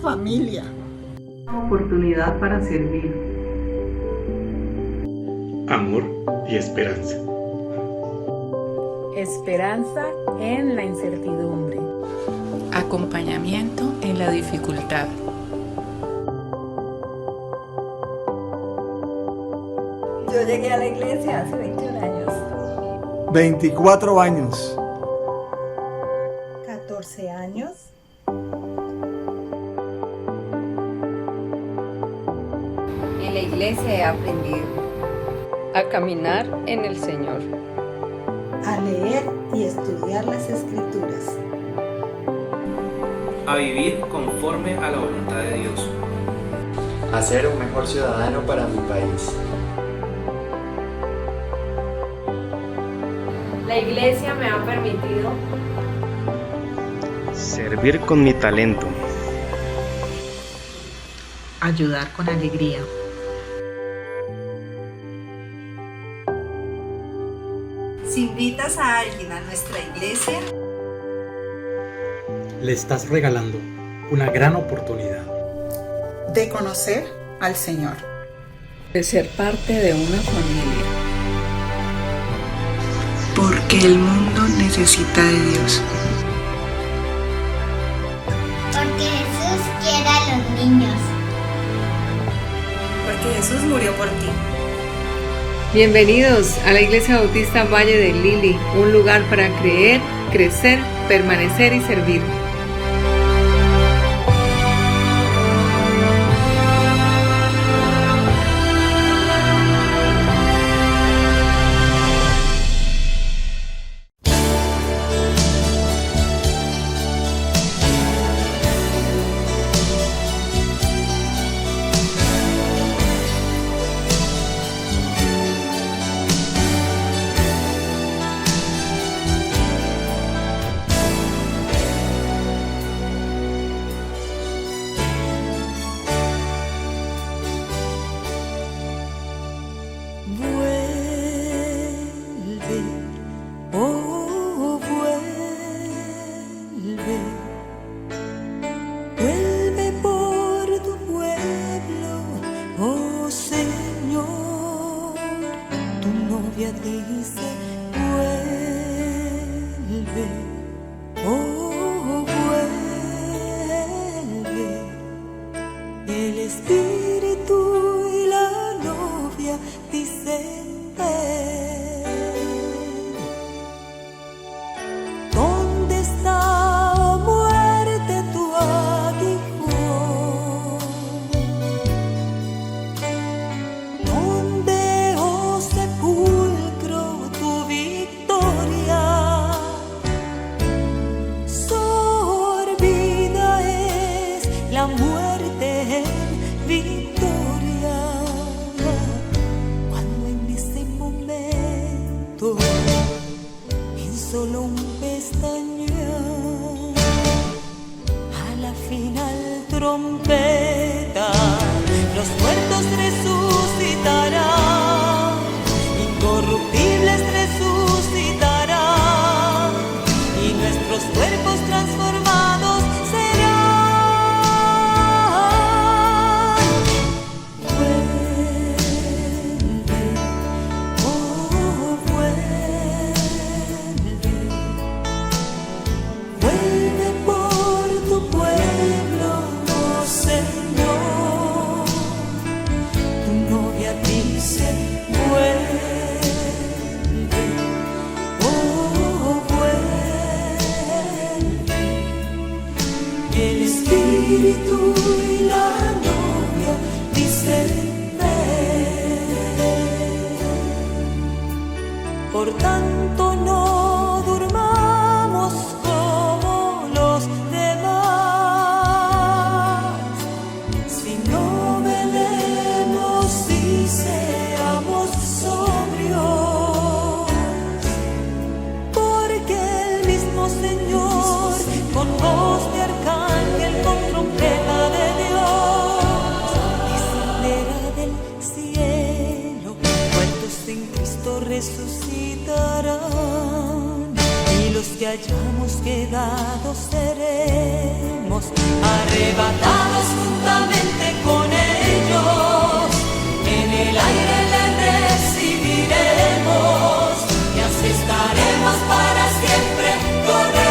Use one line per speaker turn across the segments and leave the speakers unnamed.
familia.
Oportunidad para servir.
Amor y esperanza.
Esperanza en la incertidumbre.
Acompañamiento en la dificultad.
Yo llegué a la iglesia hace 21 años.
24 años.
14 años.
En la iglesia he aprendido
a caminar en el Señor,
A leer y estudiar las Escrituras.
A vivir conforme a la voluntad de Dios.
A ser un mejor ciudadano para mi país.
La iglesia me ha permitido
servir con mi talento.
Ayudar con alegría.
Si invitas a alguien a nuestra iglesia,
le estás regalando una gran oportunidad
de conocer al Señor,
de ser parte de una familia.
Porque el mundo necesita de Dios.
Porque Jesús quiere a los niños.
Porque Jesús murió por ti.
Bienvenidos a la Iglesia Bautista Valle de Lili, un lugar para creer, crecer, permanecer y servir.
Por tanto no durmamos como los demás, sino velemos y seamos sobrios, porque el mismo Señor con voz de arcángel, con trompeta de Dios, descenderá del cielo, muertos en Cristo resucitarán, y los que hayamos quedado seremos arrebatados juntamente con ellos. En el aire le recibiremos y así estaremos para siempre con él.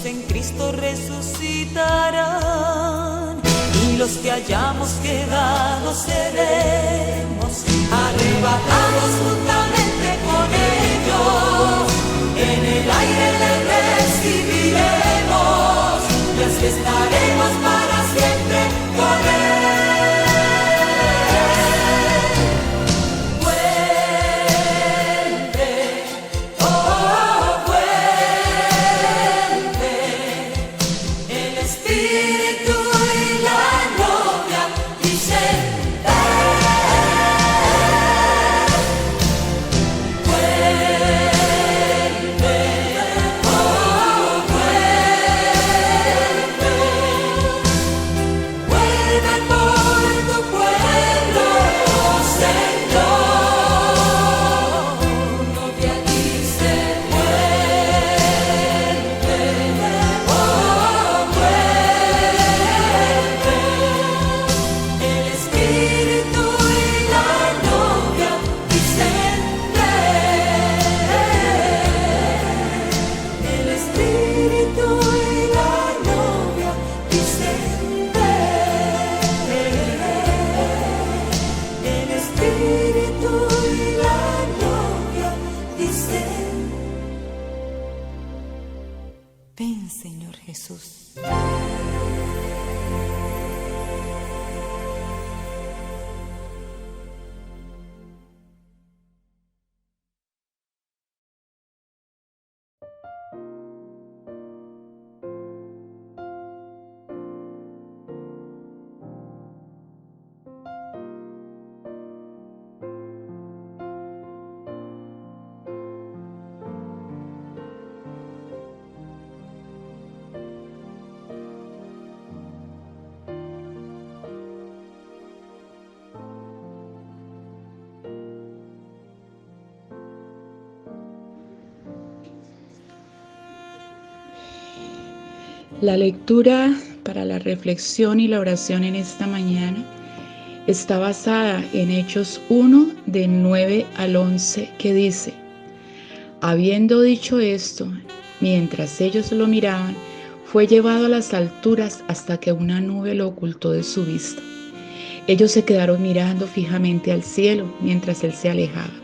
En Cristo resucitarán y los que hayamos quedado seremos arrebatados juntamente con ellos. En el aire le recibiremos y así estaremos para siempre con él. Ven, Señor Jesús.
La lectura para la reflexión y la oración en esta mañana está basada en Hechos 1, del 9 al 11, que dice: habiendo dicho esto, mientras ellos lo miraban, fue llevado a las alturas hasta que una nube lo ocultó de su vista. Ellos se quedaron mirando fijamente al cielo mientras él se alejaba.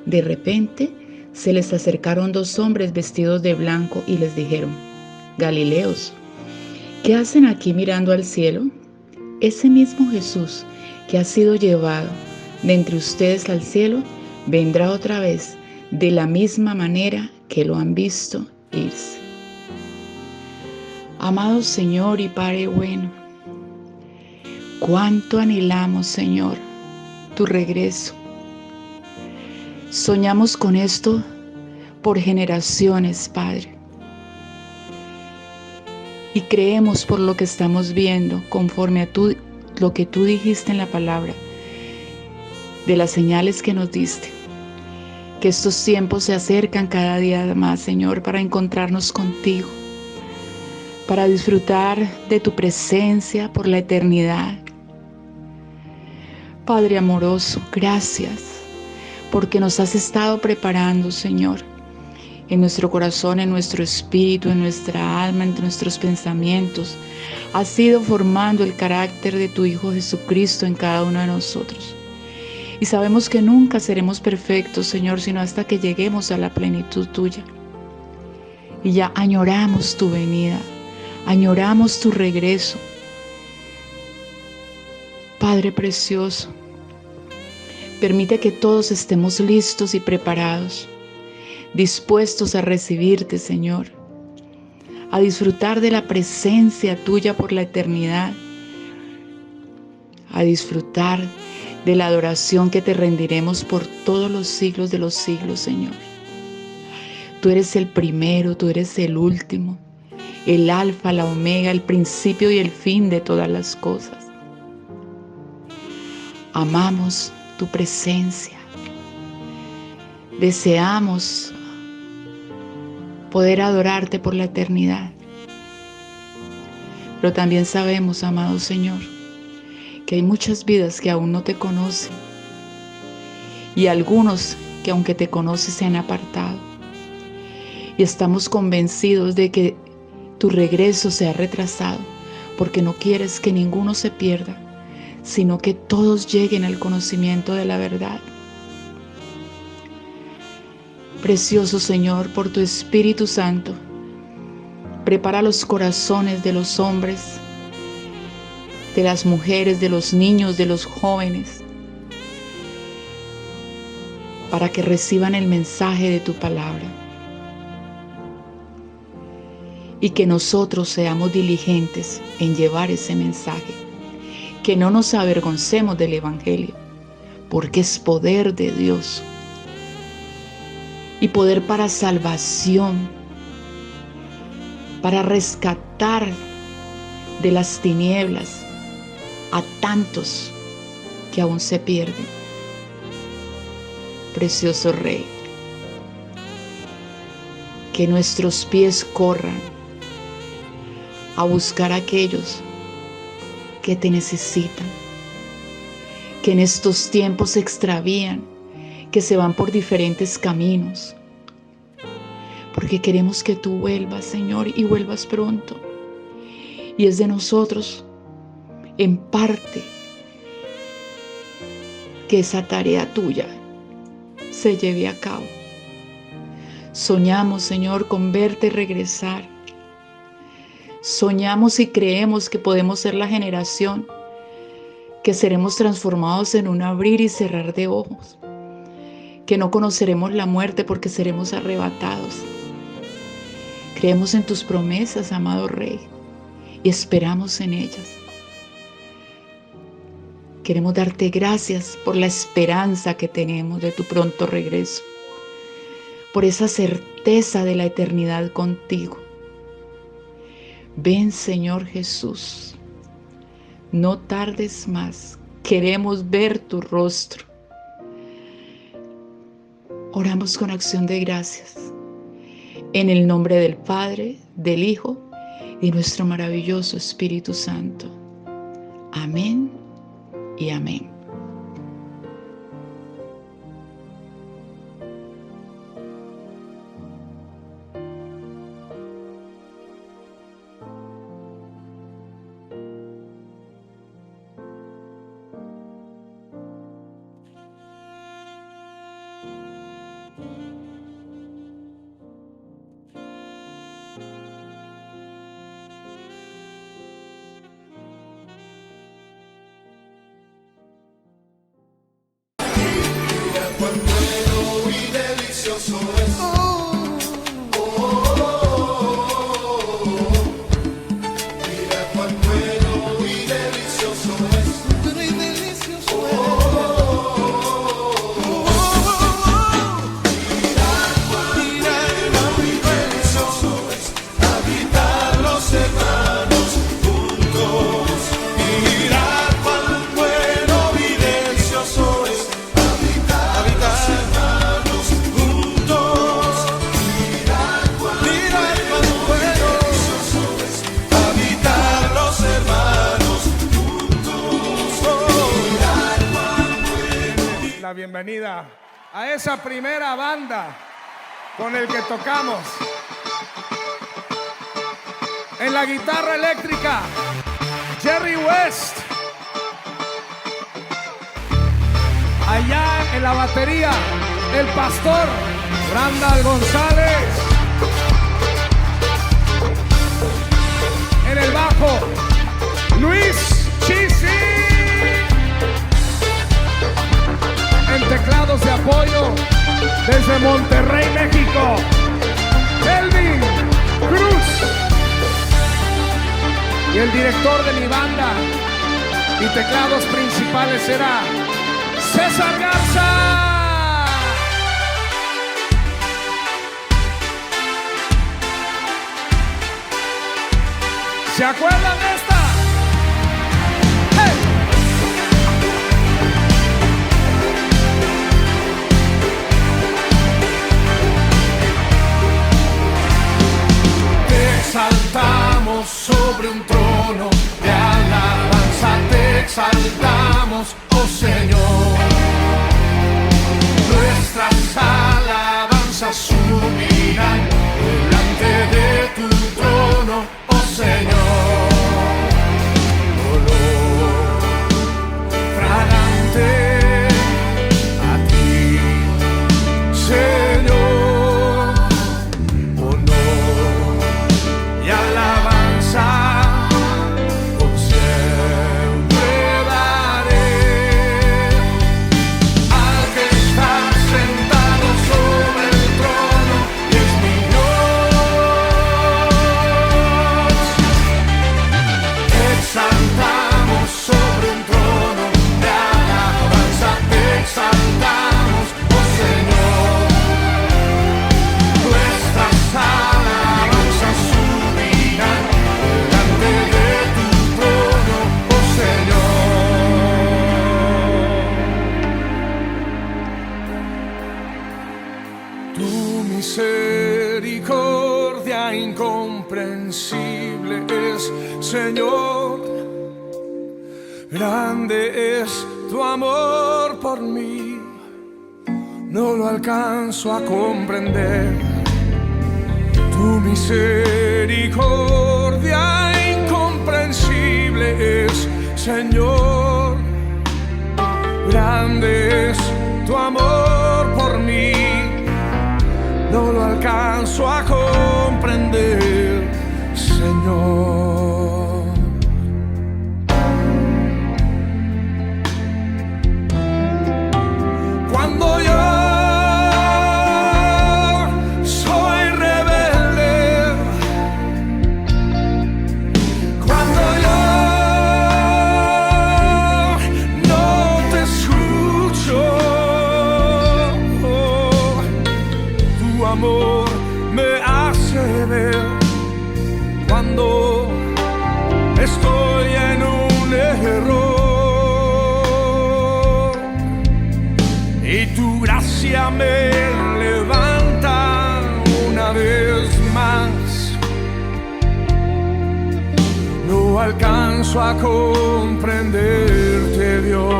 De repente se les acercaron dos hombres vestidos de blanco y les dijeron: Galileos, ¿qué hacen aquí mirando al cielo? Ese mismo Jesús que ha sido llevado de entre ustedes al cielo, vendrá otra vez de la misma manera que lo han visto irse. Amado Señor y Padre bueno, cuánto anhelamos, Señor, tu regreso. Soñamos con esto por generaciones, Padre. Y creemos por lo que estamos viendo, conforme a lo que tú dijiste en la palabra, de las señales que nos diste, que estos tiempos se acercan cada día más, Señor, para encontrarnos contigo, para disfrutar de tu presencia por la eternidad. Padre amoroso, gracias, porque nos has estado preparando, Señor, en nuestro corazón, en nuestro espíritu, en nuestra alma, en nuestros pensamientos. Has ido formando el carácter de tu Hijo Jesucristo en cada uno de nosotros. Y sabemos que nunca seremos perfectos, Señor, sino hasta que lleguemos a la plenitud tuya. Y ya añoramos tu venida, añoramos tu regreso. Padre precioso, permite que todos estemos listos y preparados, dispuestos a recibirte, Señor, a disfrutar de la presencia tuya por la eternidad, a disfrutar de la adoración que te rendiremos por todos los siglos de los siglos, Señor. Tú eres el primero, tú eres el último, el alfa, la omega, el principio y el fin de todas las cosas. Amamos tu presencia. Deseamos poder adorarte por la eternidad. Pero también sabemos, amado Señor, que hay muchas vidas que aún no te conocen y algunos que aunque te conocen se han apartado. Y estamos convencidos de que tu regreso se ha retrasado porque no quieres que ninguno se pierda, sino que todos lleguen al conocimiento de la verdad. Precioso Señor, por tu Espíritu Santo, prepara los corazones de los hombres, de las mujeres, de los niños, de los jóvenes, para que reciban el mensaje de tu palabra. Y que nosotros seamos diligentes en llevar ese mensaje. Que no nos avergoncemos del Evangelio, porque es poder de Dios. Y poder para salvación, para rescatar de las tinieblas a tantos que aún se pierden. Precioso Rey, que nuestros pies corran a buscar a aquellos que te necesitan, que en estos tiempos se extravían, que se van por diferentes caminos, porque queremos que tú vuelvas, Señor, y vuelvas pronto. Y es de nosotros, en parte, que esa tarea tuya se lleve a cabo. Soñamos, Señor, con verte regresar. Soñamos y creemos que podemos ser la generación que seremos transformados en un abrir y cerrar de ojos, que no conoceremos la muerte porque seremos arrebatados. Creemos en tus promesas, amado Rey, y esperamos en ellas. Queremos darte gracias por la esperanza que tenemos de tu pronto regreso, por esa certeza de la eternidad contigo. Ven, Señor Jesús, no tardes más, queremos ver tu rostro. Oramos con acción de gracias, en el nombre del Padre, del Hijo y nuestro maravilloso Espíritu Santo. Amén y amén.
Bienvenida a esa primera banda con el que tocamos. En la guitarra eléctrica, Jerry West. Allá en la batería, el pastor Randall González. En el bajo, Luis Chisi. En teclados de apoyo, desde Monterrey, México, Elvin Cruz. Y el director de mi banda y teclados principales será César Garza. ¿Se acuerdan de esta? ¡Hey! Te exaltamos sobre un trono de alabanza, te exaltamos, oh Señor. Nuestras alabanzas subirán delante de tu trono, oh Señor. Olor fragante a ti, Señor. Honor y alabanza por siempre daré al que está sentado sobre el trono y es mi Dios. Te exaltamos sobre un trono de alabanza, te exaltamos, oh Señor. Nuestras alabanzas subirán delante de tu trono, oh Señor. Tu misericordia incomprensible es, Señor. Grande es tu amor por mí, no lo alcanzo a comprender. Tu misericordia incomprensible es, Señor. Grande es tu amor por mí, no lo alcanzo a comprender, Señor. Cuando yo soy rebelde, cuando yo no te escucho, tu amor me hace ver cuando estoy en un error. Y tu gracia me levanta una vez más. No alcanzo a comprenderte, Dios.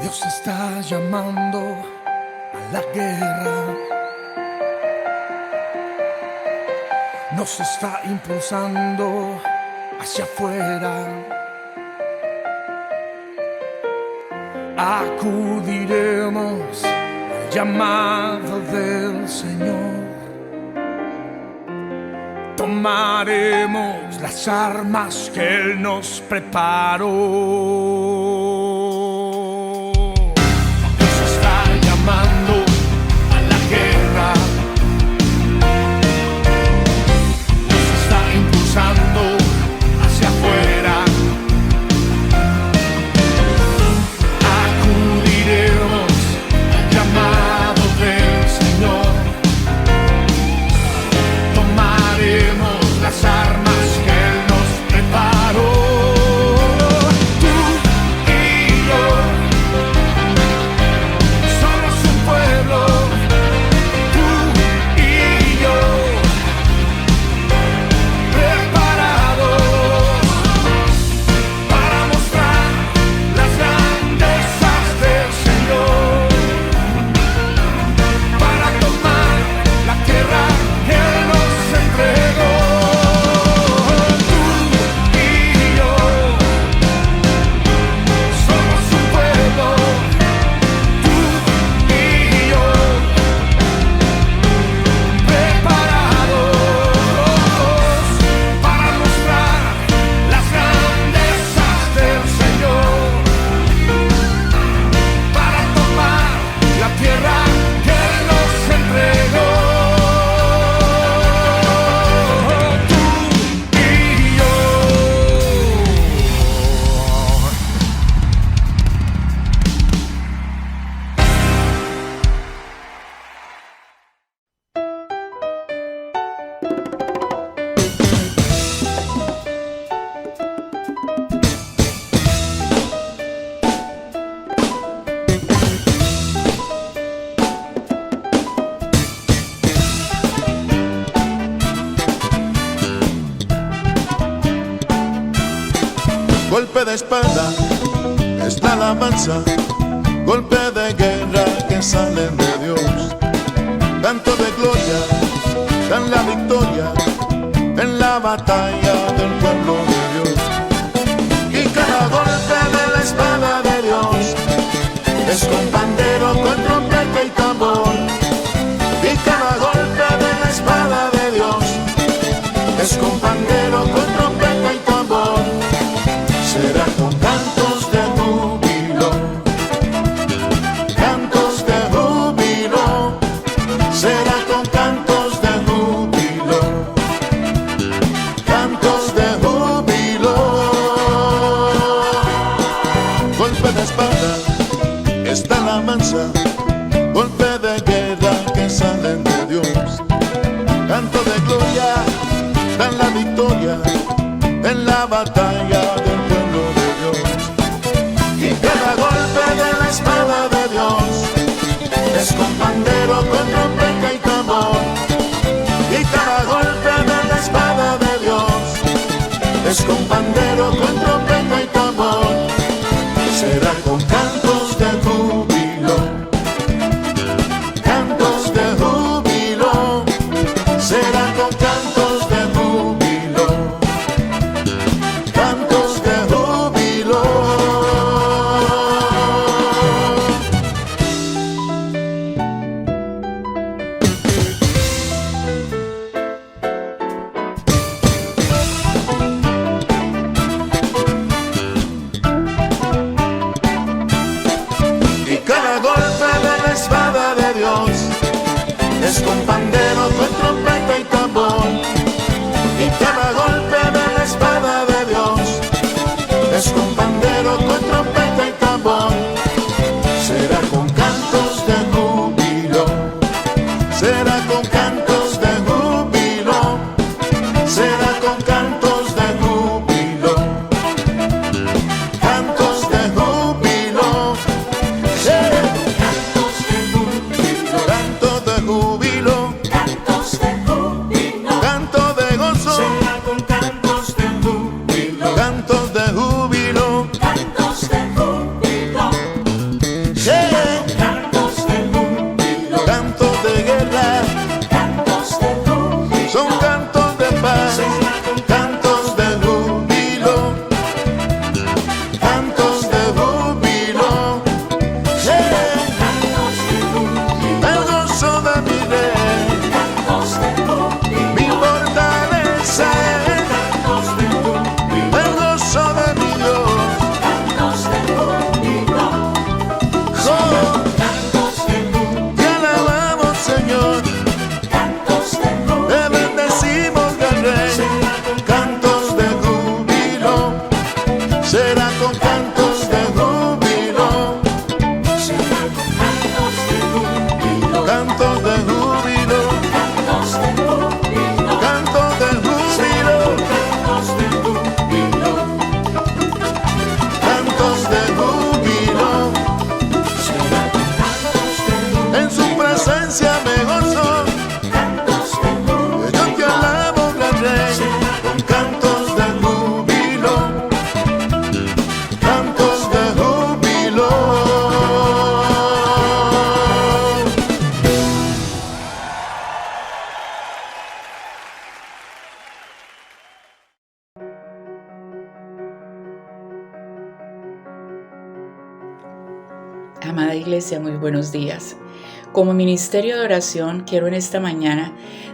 Dios está llamando a la guerra. Nos está impulsando hacia afuera. Acudiremos al llamado del Señor. Tomaremos las armas que Él nos preparó. Dios está llamando a la guerra. Nos está impulsando hacia afuera. Acudiremos al llamado del Señor. Tomaremos las armas que Él nos preparó. Tú y
de espada es la alabanza, golpe de guerra que salen de Dios. Canto de gloria, dan la victoria en la batalla del pueblo de Dios. Y cada golpe de la espada de Dios es con pandero, con trompeta y tambor. Y cada golpe de la espada de Dios es con pandero, con trompeta y tambor. Será con cantos de júbilo, cantos de júbilo. Será con cantos de júbilo, cantos de júbilo. Golpe de espada está la mansa, golpe de guerra que salen de Dios. Canto de gloria, dan la victoria en la batalla del pueblo de Dios. Y cada golpe de la espada de Dios es con pandero, con trompeta y tambor. Y cada golpe de la espada de Dios es con pandero, con trompeta y tambor. Será con cantos de júbilo, cantos de júbilo. Será con cantos de júbilo, cantos de júbilo. Y cada golpe de la espada de Dios es con pandero, con trompeta y tambor. Y cada golpe de la espada de Dios es con pandero, con trompeta y tambor. Será con cantos de júbilo, será con cantos de júbilo. Será con cantos de júbilo, cantos de júbilo. Será con cantos de júbilo, cantos de júbilo, cantos de júbilo, canto de gozo. Será con cantos de júbilo, cantos de júbilo, cantos de júbilo. Será cantos de júbilo, cantos de guerra, cantos de júbilo. Son cantos de paz, cantos de júbilo, cantos de júbilo. Será cantos de júbilo, el gozo de mi rey, cantos de júbilo, mi fortaleza, cantos de júbilo, el gozo de mi Dios, cantos de júbilo. Oh, cantos de júbilo, te alabamos, Señor, cantos de júbilo, te bendecimos, gran Rey. Cantos de júbilo, será con cantos de júbilo, será con cantos de júbilo, cantos de júbilo, cantos de júbilo, cantos de júbilo, cantos de júbilo, cantos de júbilo. Será con cantos de júbilo, en su presencia me gozo, cantos de júbilo, yo te alabo, gran Rey. Con cantos de júbilo, cantos de júbilo.
Amada Iglesia, muy buenos días. Como ministerio de oración, quiero en esta mañana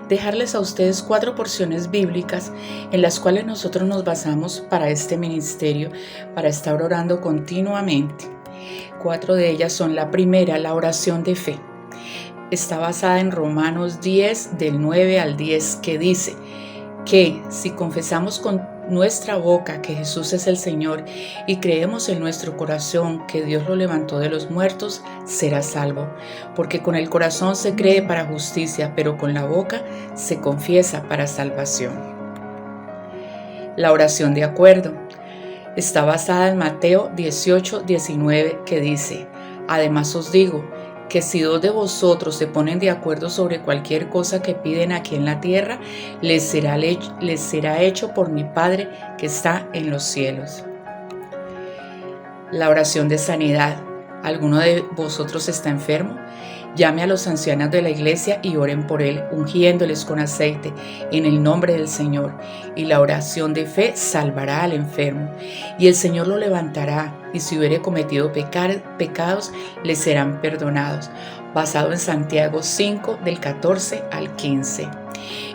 dejarles a ustedes 4 porciones bíblicas en las cuales nosotros nos basamos para este ministerio, para estar orando continuamente. 4 de ellas son: la primera, la oración de fe. Está basada en Romanos 10, del 9 al 10, que dice que si confesamos con nuestra boca que Jesús es el Señor y creemos en nuestro corazón que Dios lo levantó de los muertos, será salvo. Porque con el corazón se cree para justicia, pero con la boca se confiesa para salvación. La oración de acuerdo está basada en Mateo 18, 19, que dice: además os digo que si 2 de vosotros se ponen de acuerdo sobre cualquier cosa que piden aquí en la tierra, les será hecho por mi Padre que está en los cielos. La oración de sanidad. ¿Alguno de vosotros está enfermo? Llame a los ancianos de la iglesia y oren por él, ungiéndoles con aceite en el nombre del Señor. Y la oración de fe salvará al enfermo, y el Señor lo levantará, y si hubiere cometido pecados, le serán perdonados. Basado en Santiago 5, del 14 al 15.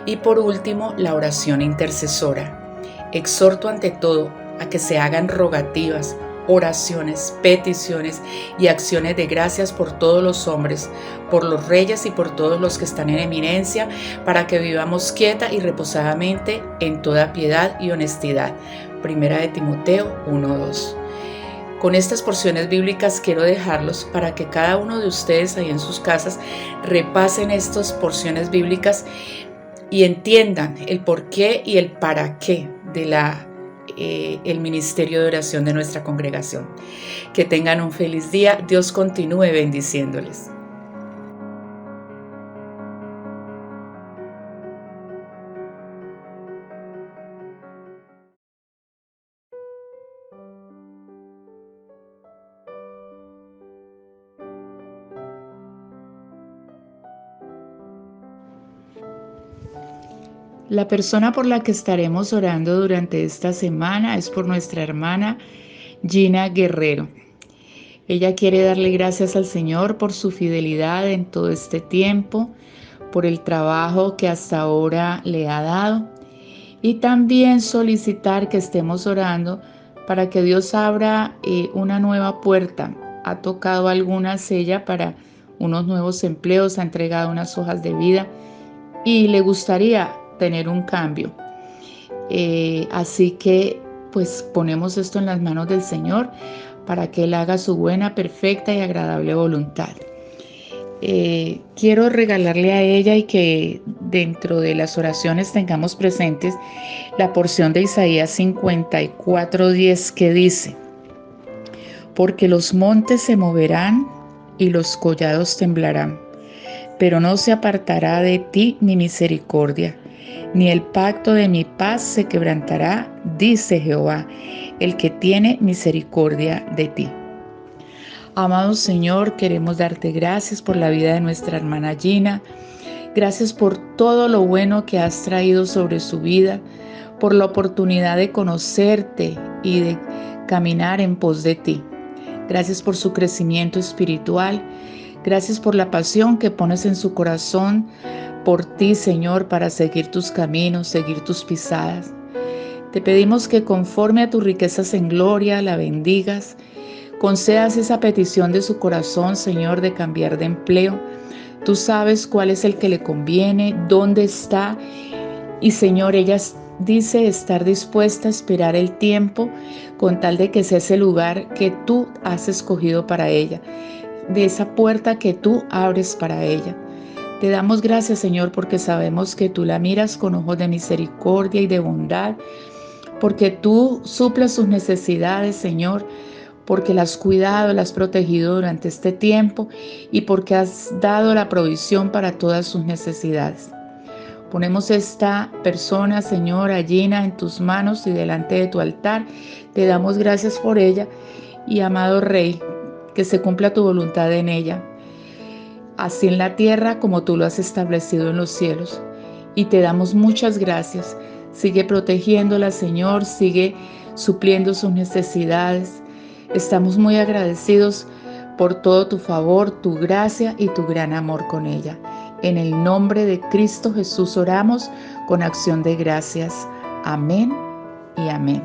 Y por último, la oración intercesora. Exhorto ante todo a que se hagan rogativas, oraciones, peticiones y acciones de gracias por todos los hombres, por los reyes y por todos los que están en eminencia, para que vivamos quieta y reposadamente en toda piedad y honestidad. Primera de Timoteo 1:2. Con estas porciones bíblicas quiero dejarlos para que cada uno de ustedes ahí en sus casas repasen estas porciones bíblicas y entiendan el porqué y el para qué de el ministerio de oración de nuestra congregación. Que tengan un feliz día. Dios continúe bendiciéndoles. La persona por la que estaremos orando durante esta semana es por nuestra hermana Gina Guerrero. Ella quiere darle gracias al Señor por su fidelidad en todo este tiempo, por el trabajo que hasta ahora le ha dado, y también solicitar que estemos orando para que Dios abra una nueva puerta. Ha tocado algunas ella para unos nuevos empleos, ha entregado unas hojas de vida y le gustaría tener un cambio. Así que pues ponemos esto en las manos del Señor para que Él haga su buena, perfecta y agradable voluntad. Quiero regalarle a ella y que dentro de las oraciones tengamos presentes la porción de Isaías 54:10 que dice: porque los montes se moverán y los collados temblarán, pero no se apartará de ti mi misericordia, ni el pacto de mi paz se quebrantará, dice Jehová, el que tiene misericordia de ti. Amado Señor, queremos darte gracias por la vida de nuestra hermana Gina. Gracias por todo lo bueno que has traído sobre su vida, por la oportunidad de conocerte y de caminar en pos de ti. Gracias por su crecimiento espiritual. Gracias por la pasión que pones en su corazón por ti, Señor, para seguir tus caminos, seguir tus pisadas. Te pedimos que conforme a tus riquezas en gloria la bendigas, concedas esa petición de su corazón, Señor, de cambiar de empleo. Tú sabes cuál es el que le conviene, dónde está, y Señor, ella dice estar dispuesta a esperar el tiempo con tal de que sea ese lugar que tú has escogido para ella, de esa puerta que tú abres para ella. Te damos gracias, Señor, porque sabemos que tú la miras con ojos de misericordia y de bondad, porque tú suples sus necesidades, Señor, porque las has cuidado, las has protegido durante este tiempo y porque has dado la provisión para todas sus necesidades. Ponemos esta persona, Señor, a Gina, en tus manos y delante de tu altar. Te damos gracias por ella y, amado Rey, que se cumpla tu voluntad en ella, así en la tierra como tú lo has establecido en los cielos. Y te damos muchas gracias. Sigue protegiéndola, Señor, sigue supliendo sus necesidades. Estamos muy agradecidos por todo tu favor, tu gracia y tu gran amor con ella. En el nombre de Cristo Jesús oramos con acción de gracias. Amén y amén.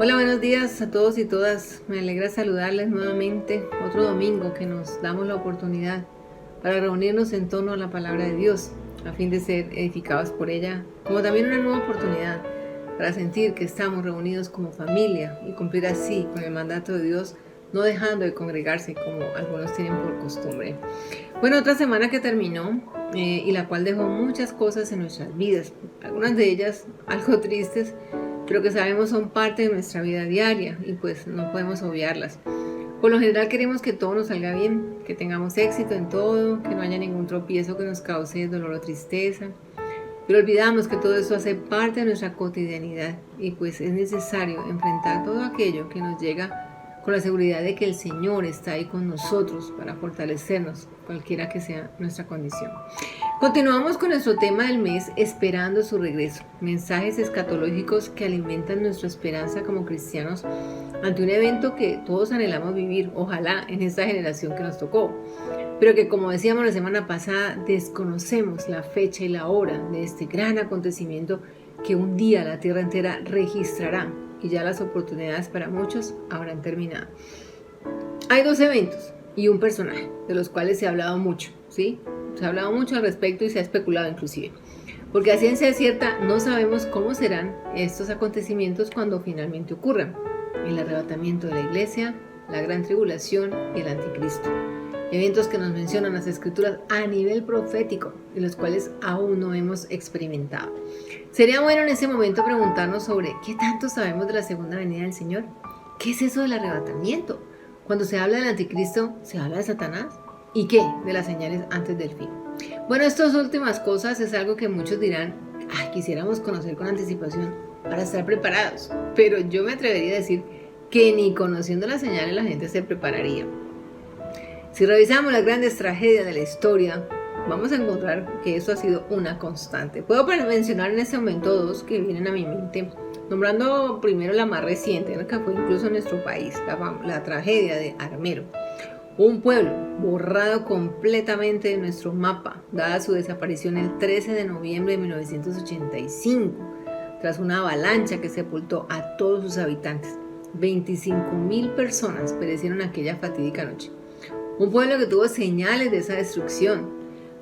Hola, buenos días a todos y todas. Me alegra saludarles nuevamente. Otro domingo que nos damos la oportunidad para reunirnos en torno a la palabra de Dios, a fin de ser edificados por ella, como también una nueva oportunidad para sentir que estamos reunidos como familia y cumplir así con el mandato de Dios, no dejando de congregarse como algunos tienen por costumbre. Bueno, otra semana que terminó y la cual dejó muchas cosas en nuestras vidas, algunas de ellas algo tristes, pero que sabemos son parte de nuestra vida diaria y pues no podemos obviarlas. Por lo general queremos que todo nos salga bien, que tengamos éxito en todo, que no haya ningún tropiezo que nos cause dolor o tristeza, pero olvidamos que todo eso hace parte de nuestra cotidianidad y pues es necesario enfrentar todo aquello que nos llega con la seguridad de que el Señor está ahí con nosotros para fortalecernos, cualquiera que sea nuestra condición. Continuamos con nuestro tema del mes, esperando su regreso. Mensajes escatológicos que alimentan nuestra esperanza como cristianos ante un evento que todos anhelamos vivir, ojalá en esta generación que nos tocó, pero que, como decíamos la semana pasada, desconocemos la fecha y la hora de este gran acontecimiento que un día la tierra entera registrará y ya las oportunidades para muchos habrán terminado. Hay dos eventos y un personaje de los cuales se ha hablado mucho, ¿sí? Se ha hablado mucho al respecto y se ha especulado inclusive, porque a ciencia cierta no sabemos cómo serán estos acontecimientos cuando finalmente ocurran: el arrebatamiento de la iglesia, la gran tribulación y el anticristo. Eventos que nos mencionan las escrituras a nivel profético y los cuales aún no hemos experimentado. Sería bueno en ese momento preguntarnos sobre qué tanto sabemos de la segunda venida del Señor. ¿Qué es eso del arrebatamiento? Cuando se habla del anticristo, ¿se habla de Satanás? ¿Y qué de las señales antes del fin? Bueno, estas últimas cosas es algo que muchos dirán, quisiéramos conocer con anticipación para estar preparados, pero yo me atrevería a decir que ni conociendo las señales la gente se prepararía. Si revisamos las grandes tragedias de la historia, vamos a encontrar que eso ha sido una constante. Puedo mencionar en este momento dos que vienen a mi mente, nombrando primero la más reciente, ¿no?, que fue incluso en nuestro país, la tragedia de Armero. Un pueblo borrado completamente de nuestro mapa, dada su desaparición el 13 de noviembre de 1985, tras una avalancha que sepultó a todos sus habitantes. 25,000 personas perecieron aquella fatídica noche. Un pueblo que tuvo señales de esa destrucción.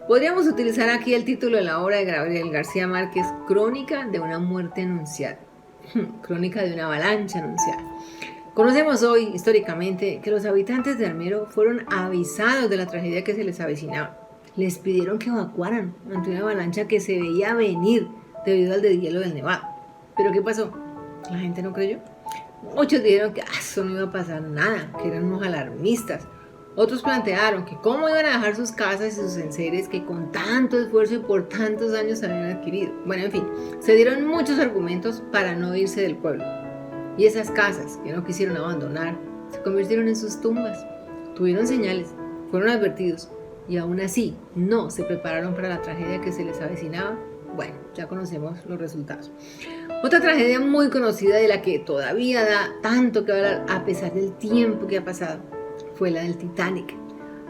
Podríamos utilizar aquí el título de la obra de Gabriel García Márquez, Crónica de una muerte anunciada. Crónica de una avalancha anunciada. Conocemos hoy, históricamente, que los habitantes de Armero fueron avisados de la tragedia que se les avecinaba. Les pidieron que evacuaran ante una avalancha que se veía venir debido al deshielo del Nevado. ¿Pero qué pasó? La gente no creyó. Muchos dijeron que eso no iba a pasar nada, que eran unos alarmistas. Otros plantearon que cómo iban a dejar sus casas y sus enseres que con tanto esfuerzo y por tantos años habían adquirido. Bueno, en fin, se dieron muchos argumentos para no irse del pueblo. Y esas casas que no quisieron abandonar se convirtieron en sus tumbas. Tuvieron señales, fueron advertidos y aún así no se prepararon para la tragedia que se les avecinaba. Bueno, ya conocemos los resultados. Otra tragedia muy conocida de la que todavía da tanto que hablar a pesar del tiempo que ha pasado fue la del Titanic,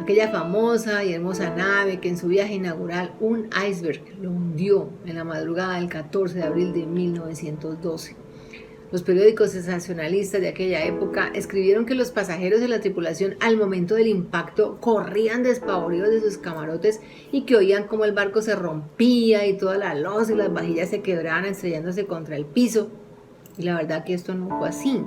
aquella famosa y hermosa nave que en su viaje inaugural un iceberg lo hundió en la madrugada del 14 de abril de 1912. Los periódicos sensacionalistas de aquella época escribieron que los pasajeros de la tripulación al momento del impacto corrían despavoridos de sus camarotes y que oían cómo el barco se rompía y toda la loza y las vajillas se quebraban estrellándose contra el piso. Y la verdad que esto no fue así.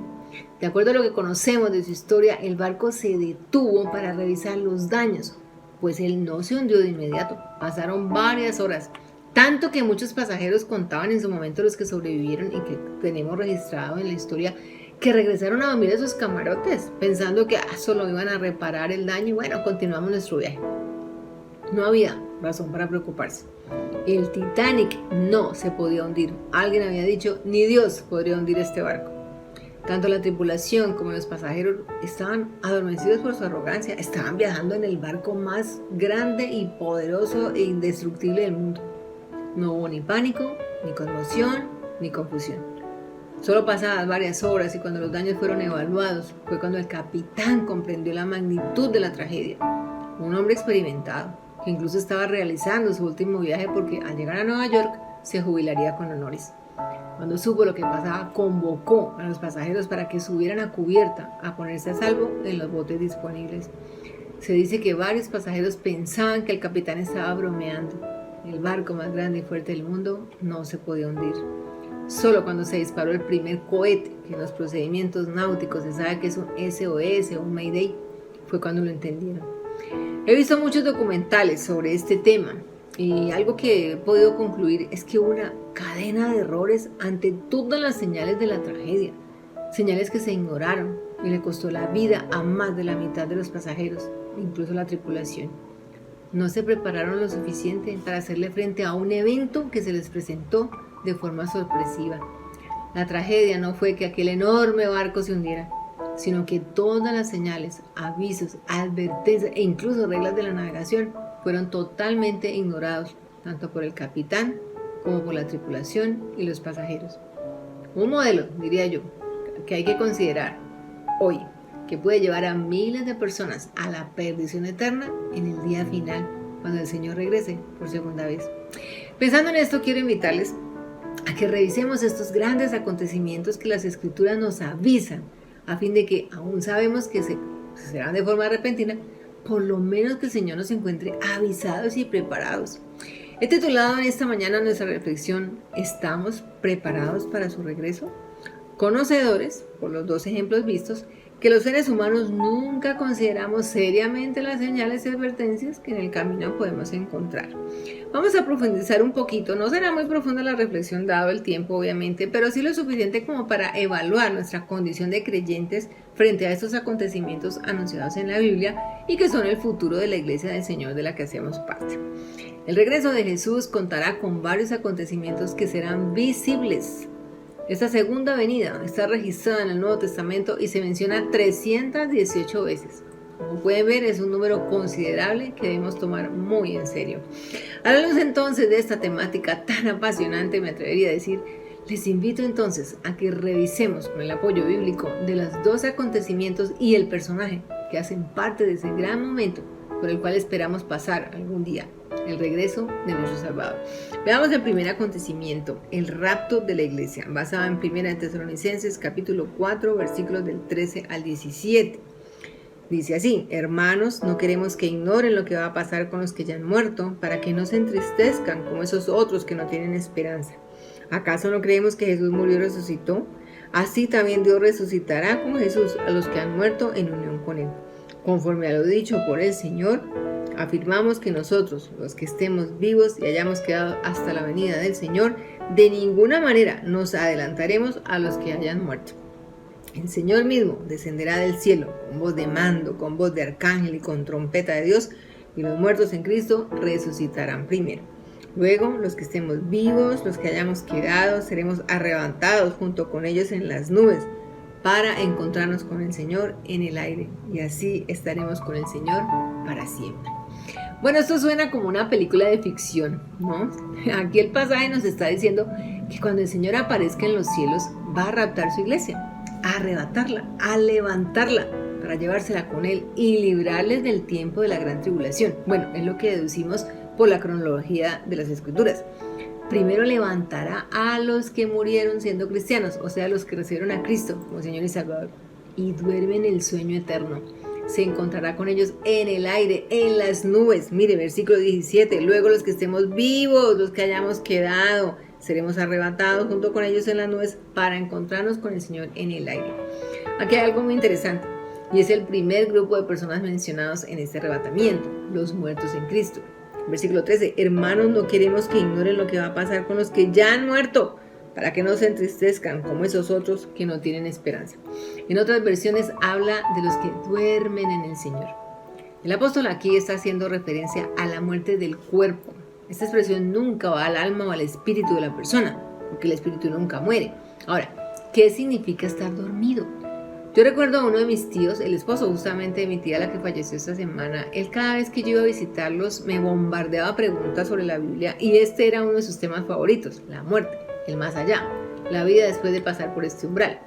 De acuerdo a lo que conocemos de su historia, el barco se detuvo para revisar los daños, pues él no se hundió de inmediato. Pasaron varias horas, tanto que muchos pasajeros contaban en su momento, los que sobrevivieron y que tenemos registrado en la historia, que regresaron a dormir a sus camarotes, pensando que solo iban a reparar el daño y bueno, continuamos nuestro viaje. No había razón para preocuparse. El Titanic no se podía hundir. Alguien había dicho, ni Dios podría hundir este barco. Tanto la tripulación como los pasajeros estaban adormecidos por su arrogancia. Estaban viajando en el barco más grande y poderoso e indestructible del mundo. No hubo ni pánico, ni conmoción, ni confusión. Solo pasadas varias horas y cuando los daños fueron evaluados, fue cuando el capitán comprendió la magnitud de la tragedia. Un hombre experimentado, que incluso estaba realizando su último viaje porque al llegar a Nueva York se jubilaría con honores. Cuando supo lo que pasaba, convocó a los pasajeros para que subieran a cubierta a ponerse a salvo en los botes disponibles. Se dice que varios pasajeros pensaban que el capitán estaba bromeando. El barco más grande y fuerte del mundo no se podía hundir. Solo cuando se disparó el primer cohete, que en los procedimientos náuticos se sabe que es un SOS o un Mayday, fue cuando lo entendieron. He visto muchos documentales sobre este tema y algo que he podido concluir es que hubo una cadena de errores ante todas las señales de la tragedia, señales que se ignoraron y le costó la vida a más de la mitad de los pasajeros, incluso la tripulación. No se prepararon lo suficiente para hacerle frente a un evento que se les presentó de forma sorpresiva. La tragedia no fue que aquel enorme barco se hundiera, sino que todas las señales, avisos, advertencias e incluso reglas de la navegación fueron totalmente ignorados, tanto por el capitán como por la tripulación y los pasajeros. Un modelo, diría yo, que hay que considerar hoy, que puede llevar a miles de personas a la perdición eterna en el día final, cuando el Señor regrese por segunda vez. Pensando en esto, quiero invitarles a que revisemos estos grandes acontecimientos que las Escrituras nos avisan, a fin de que, aún sabemos que serán de forma repentina, por lo menos que el Señor nos encuentre avisados y preparados. He titulado en esta mañana nuestra reflexión: ¿estamos preparados para su regreso? Conocedores, por los dos ejemplos vistos, que los seres humanos nunca consideramos seriamente las señales y advertencias que en el camino podemos encontrar. Vamos a profundizar un poquito, no será muy profunda la reflexión dado el tiempo obviamente, pero sí lo suficiente como para evaluar nuestra condición de creyentes frente a estos acontecimientos anunciados en la Biblia y que son el futuro de la iglesia del Señor de la que hacemos parte. El regreso de Jesús contará con varios acontecimientos que serán visibles. Esta segunda venida está registrada en el Nuevo Testamento y se menciona 318 veces. Como pueden ver, es un número considerable que debemos tomar muy en serio. A la luz entonces de esta temática tan apasionante, me atrevería a decir, les invito entonces a que revisemos con el apoyo bíblico de los dos acontecimientos y el personaje que hacen parte de ese gran momento por el cual esperamos pasar algún día, el regreso de nuestro Salvador. Veamos el primer acontecimiento, el rapto de la iglesia, basado en 1 Tesalonicenses capítulo 4, versículos del 13 al 17. Dice así: hermanos, no queremos que ignoren lo que va a pasar con los que ya han muerto, para que no se entristezcan como esos otros que no tienen esperanza. ¿Acaso no creemos que Jesús murió y resucitó? Así también Dios resucitará con Jesús a los que han muerto en unión con Él. Conforme a lo dicho por el Señor, afirmamos que nosotros, los que estemos vivos y hayamos quedado hasta la venida del Señor, de ninguna manera nos adelantaremos a los que hayan muerto. El Señor mismo descenderá del cielo con voz de mando, con voz de arcángel y con trompeta de Dios, y los muertos en Cristo resucitarán primero. Luego, los que estemos vivos, los que hayamos quedado, seremos arrebatados junto con ellos en las nubes para encontrarnos con el Señor en el aire, y así estaremos con el Señor para siempre. Bueno, esto suena como una película de ficción, ¿no? Aquí el pasaje nos está diciendo que cuando el Señor aparezca en los cielos, va a raptar su iglesia, a arrebatarla, a levantarla, para llevársela con Él y librarles del tiempo de la gran tribulación. Bueno, es lo que deducimos por la cronología de las Escrituras. Primero levantará a los que murieron siendo cristianos, o sea, los que recibieron a Cristo como Señor y Salvador, y duermen el sueño eterno. Se encontrará con ellos en el aire, en las nubes. Mire, versículo 17. Luego los que estemos vivos, los que hayamos quedado, seremos arrebatados junto con ellos en las nubes para encontrarnos con el Señor en el aire. Aquí hay algo muy interesante, y es el primer grupo de personas mencionados en este arrebatamiento, los muertos en Cristo. Versículo 13, hermanos, no queremos que ignoren lo que va a pasar con los que ya han muerto, para que no se entristezcan como esos otros que no tienen esperanza. En otras versiones habla de los que duermen en el Señor. El apóstol aquí está haciendo referencia a la muerte del cuerpo. Esta expresión nunca va al alma o al espíritu de la persona, porque el espíritu nunca muere. Ahora, ¿qué significa estar dormido? Yo recuerdo a uno de mis tíos, el esposo justamente de mi tía, la que falleció esta semana. Él, cada vez que yo iba a visitarlos, me bombardeaba preguntas sobre la Biblia, y este era uno de sus temas favoritos: la muerte, el más allá, la vida después de pasar por este umbral.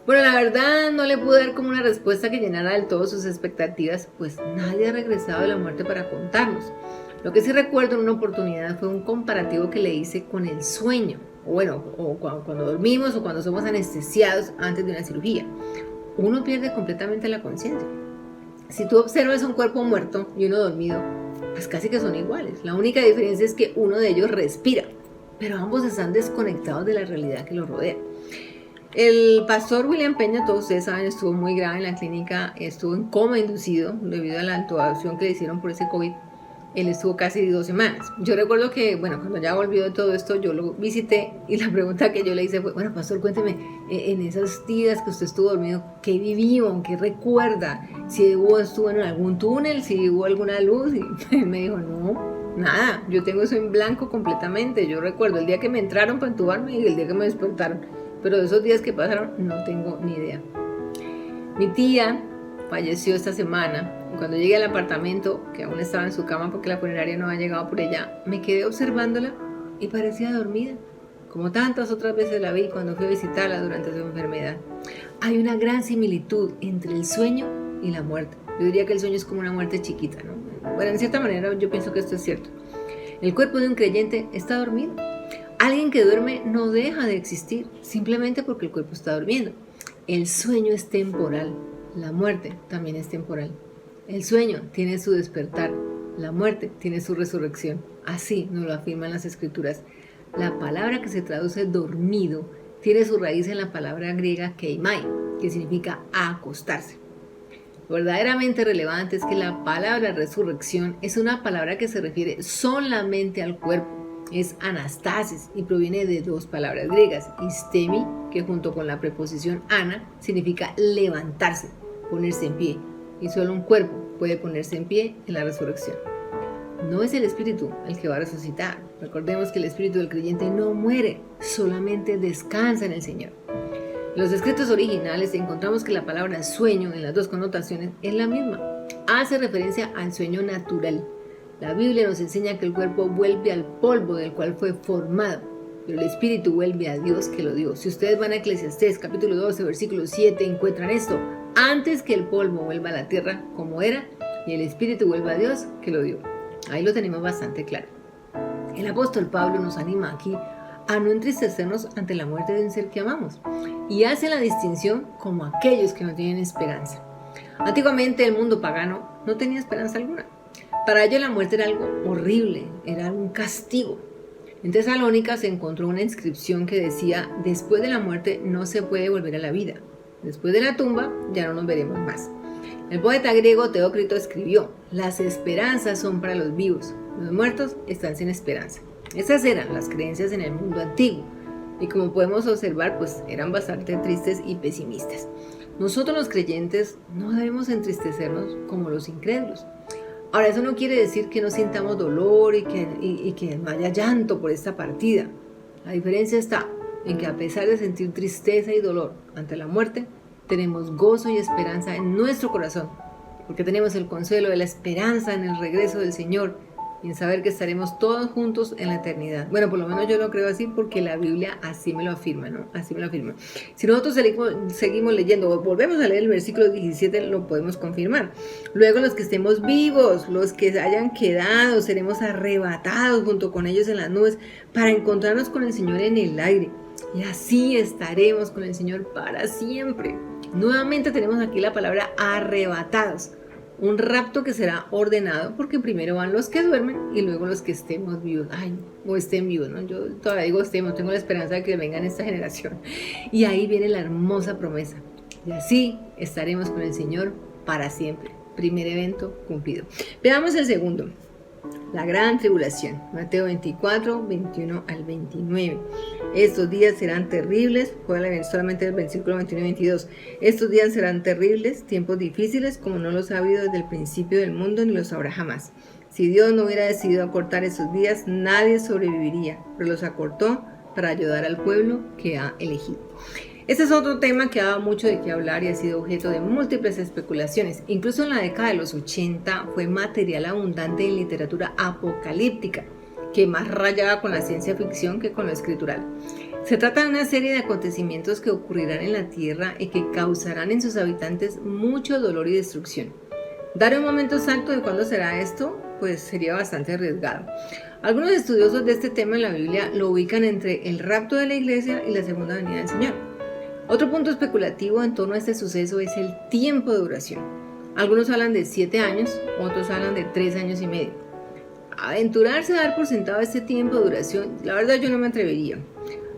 Bueno, la verdad no le pude dar como una respuesta que llenara del todo sus expectativas, pues nadie ha regresado de la muerte para contarnos. Lo que sí recuerdo en una oportunidad fue un comparativo que le hice con el sueño, o cuando dormimos o cuando somos anestesiados antes de una cirugía. Uno pierde completamente la conciencia. Si tú observas un cuerpo muerto y uno dormido, pues casi que son iguales. La única diferencia es que uno de ellos respira, pero ambos están desconectados de la realidad que los rodea. El pastor William Peña, todos ustedes saben, estuvo muy grave en la clínica, estuvo en coma inducido debido a la intubación que le hicieron por ese COVID. Él estuvo casi 2 semanas. Yo recuerdo que, cuando ya volvió de todo esto, yo lo visité y la pregunta que yo le hice fue, pastor, cuénteme, en esos días que usted estuvo dormido, ¿qué vivió? ¿Qué recuerda? Si estuvo en algún túnel, si hubo alguna luz. Y él me dijo, no, nada, yo tengo eso en blanco completamente. Yo recuerdo el día que me entraron para entubarme y el día que me despertaron. Pero de esos días que pasaron, no tengo ni idea. Mi tía falleció esta semana. Cuando llegué al apartamento, que aún estaba en su cama porque la funeraria no había llegado por ella, me quedé observándola y parecía dormida, como tantas otras veces la vi cuando fui a visitarla durante su enfermedad. Hay una gran similitud entre el sueño y la muerte. Yo diría que el sueño es como una muerte chiquita, ¿no? Bueno, en cierta manera yo pienso que esto es cierto. El cuerpo de un creyente está dormido. Alguien que duerme no deja de existir simplemente porque el cuerpo está durmiendo. El sueño es temporal, la muerte también es temporal. El sueño tiene su despertar, la muerte tiene su resurrección. Así nos lo afirman las Escrituras. La palabra que se traduce dormido tiene su raíz en la palabra griega keimai, que significa acostarse. Lo verdaderamente relevante es que la palabra resurrección es una palabra que se refiere solamente al cuerpo. Es anastasis y proviene de 2 palabras griegas, istemi, que junto con la preposición ana significa levantarse, ponerse en pie. Y solo un cuerpo puede ponerse en pie en la resurrección. No es el espíritu el que va a resucitar. Recordemos que el espíritu del creyente no muere, solamente descansa en el Señor. En los escritos originales encontramos que la palabra sueño en las 2 connotaciones es la misma. Hace referencia al sueño natural. La Biblia nos enseña que el cuerpo vuelve al polvo del cual fue formado, pero el espíritu vuelve a Dios que lo dio. Si ustedes van a Eclesiastés capítulo 12 versículo 7 encuentran esto: antes que el polvo vuelva a la tierra como era y el espíritu vuelva a Dios que lo dio. Ahí lo tenemos bastante claro. El apóstol Pablo nos anima aquí a no entristecernos ante la muerte de un ser que amamos y hace la distinción como aquellos que no tienen esperanza. Antiguamente el mundo pagano no tenía esperanza alguna. Para ellos la muerte era algo horrible, era un castigo. En Tesalónica se encontró una inscripción que decía: después de la muerte no se puede volver a la vida. Después de la tumba ya no nos veremos más. El poeta griego Teócrito escribió: las esperanzas son para los vivos, los muertos están sin esperanza. Esas eran las creencias en el mundo antiguo y, como podemos observar, pues eran bastante tristes y pesimistas. Nosotros los creyentes no debemos entristecernos como los incrédulos. Ahora, eso no quiere decir que no sintamos dolor y que no haya llanto por esta partida. La diferencia está en que, a pesar de sentir tristeza y dolor ante la muerte, tenemos gozo y esperanza en nuestro corazón, porque tenemos el consuelo de la esperanza en el regreso del Señor y en saber que estaremos todos juntos en la eternidad. Bueno, por lo menos yo lo creo así porque la Biblia así me lo afirma, ¿no? Así me lo afirma. Si nosotros seguimos leyendo, volvemos a leer el versículo 17, lo podemos confirmar. Luego los que estemos vivos, los que hayan quedado, seremos arrebatados junto con ellos en las nubes para encontrarnos con el Señor en el aire. Y así estaremos con el Señor para siempre. Nuevamente tenemos aquí la palabra arrebatados. Un rapto que será ordenado porque primero van los que duermen y luego los que estemos vivos. O estén vivos, ¿no? Yo todavía digo estemos, tengo la esperanza de que vengan esta generación. Y ahí viene la hermosa promesa. Y así estaremos con el Señor para siempre. Primer evento cumplido. Veamos el segundo. La gran tribulación. Mateo 24, 21 al 29. Estos días serán terribles. Pueden leer solamente el versículo 21 y 22. Estos días serán terribles, tiempos difíciles como no los ha habido desde el principio del mundo ni los habrá jamás. Si Dios no hubiera decidido acortar esos días, nadie sobreviviría, pero los acortó para ayudar al pueblo que ha elegido. Este es otro tema que ha dado mucho de qué hablar y ha sido objeto de múltiples especulaciones. Incluso en la década de los 80 fue material abundante en literatura apocalíptica, que más rayaba con la ciencia ficción que con lo escritural. Se trata de una serie de acontecimientos que ocurrirán en la Tierra y que causarán en sus habitantes mucho dolor y destrucción. Dar un momento exacto de cuándo será esto, pues sería bastante arriesgado. Algunos estudiosos de este tema en la Biblia lo ubican entre el rapto de la iglesia y la segunda venida del Señor. Otro punto especulativo en torno a este suceso es el tiempo de duración. Algunos hablan de 7 años, otros hablan de 3 años y medio. aventurarse a dar por sentado este tiempo de duración, la verdad yo no me atrevería.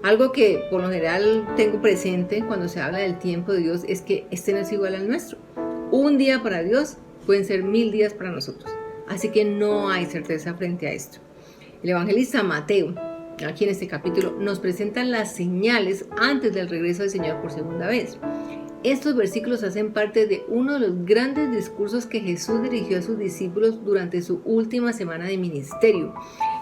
Algo que por lo general tengo presente cuando se habla del tiempo de Dios es que este no es igual al nuestro. Un día para Dios pueden ser 1000 días para nosotros. Así que no hay certeza frente a esto. El evangelista Mateo, aquí en este capítulo, nos presenta las señales antes del regreso del Señor por segunda vez. Estos versículos hacen parte de uno de los grandes discursos que Jesús dirigió a sus discípulos durante su última semana de ministerio.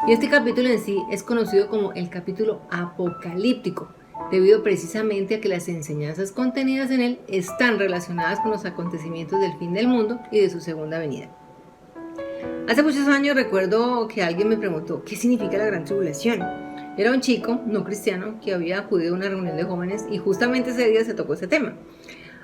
Y este capítulo en sí es conocido como el capítulo apocalíptico, debido precisamente a que las enseñanzas contenidas en él están relacionadas con los acontecimientos del fin del mundo y de su segunda venida. Hace muchos años recuerdo que alguien me preguntó ¿qué significa la gran tribulación? Era un chico no cristiano que había acudido a una reunión de jóvenes y justamente ese día se tocó ese tema.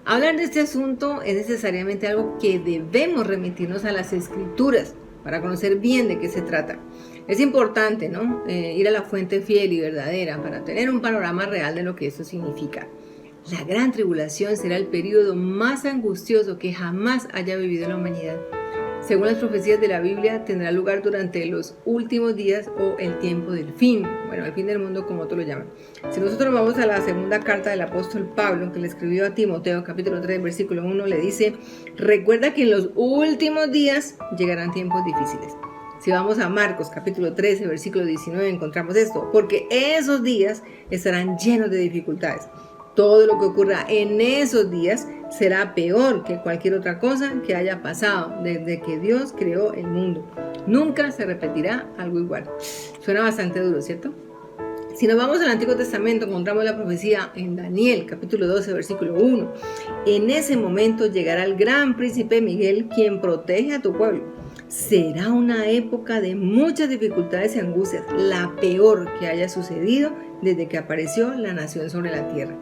Hablar de este asunto es necesariamente algo que debemos remitirnos a las escrituras para conocer bien de qué se trata. Es importante, ¿no? Ir a la fuente fiel y verdadera para tener un panorama real de lo que eso significa. La gran tribulación será el periodo más angustioso que jamás haya vivido la humanidad. Según las profecías de la Biblia, tendrá lugar durante los últimos días o el tiempo del fin. Bueno, el fin del mundo, como otros lo llaman. Si nosotros vamos a la segunda carta del apóstol Pablo, que le escribió a Timoteo, capítulo 3, versículo 1, le dice: recuerda que en los últimos días llegarán tiempos difíciles. Si vamos a Marcos, capítulo 13, versículo 19, encontramos esto: porque esos días estarán llenos de dificultades. Todo lo que ocurra en esos días será peor que cualquier otra cosa que haya pasado desde que Dios creó el mundo. Nunca se repetirá algo igual. Suena bastante duro, ¿cierto? Si nos vamos al Antiguo Testamento, encontramos la profecía en Daniel, capítulo 12, versículo 1. En ese momento llegará el gran príncipe Miguel, quien protege a tu pueblo. Será una época de muchas dificultades y angustias, la peor que haya sucedido desde que apareció la nación sobre la tierra.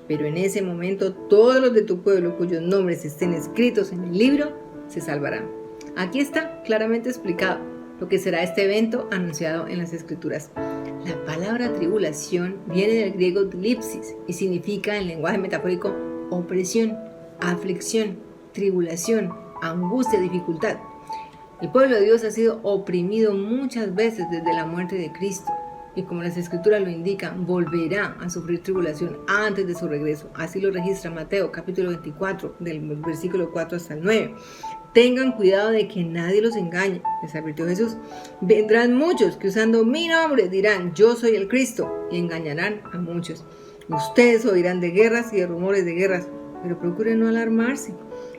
Pero en ese momento todos los de tu pueblo cuyos nombres estén escritos en el libro se salvarán. Aquí está claramente explicado lo que será este evento anunciado en las Escrituras. La palabra tribulación viene del griego tlipsis y significa en lenguaje metafórico opresión, aflicción, tribulación, angustia, dificultad. El pueblo de Dios ha sido oprimido muchas veces desde la muerte de Cristo. Y como las escrituras lo indican, volverá a sufrir tribulación antes de su regreso. Así lo registra Mateo, capítulo 24, del versículo 4 hasta el 9. Tengan cuidado de que nadie los engañe, les advirtió Jesús. Vendrán muchos que usando mi nombre dirán, yo soy el Cristo, y engañarán a muchos. Ustedes oirán de guerras y de rumores de guerras, pero procuren no alarmarse.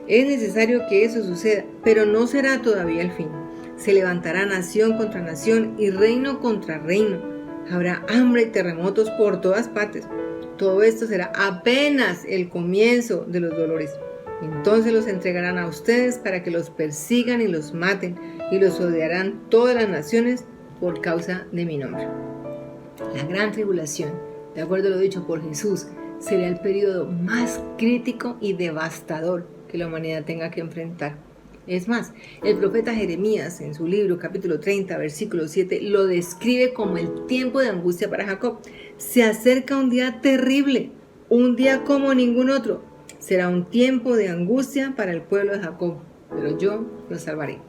Es necesario que eso suceda, pero no será todavía el fin. Se levantará nación contra nación y reino contra reino. Habrá hambre y terremotos por todas partes. Todo esto será apenas el comienzo de los dolores. Entonces los entregarán a ustedes para que los persigan y los maten, y los odiarán todas las naciones por causa de mi nombre. La gran tribulación, de acuerdo a lo dicho por Jesús, será el periodo más crítico y devastador que la humanidad tenga que enfrentar. Es más, el profeta Jeremías, en su libro capítulo 30, versículo 7, lo describe como el tiempo de angustia para Jacob. Se acerca un día terrible, un día como ningún otro. Será un tiempo de angustia para el pueblo de Jacob, pero yo lo salvaré.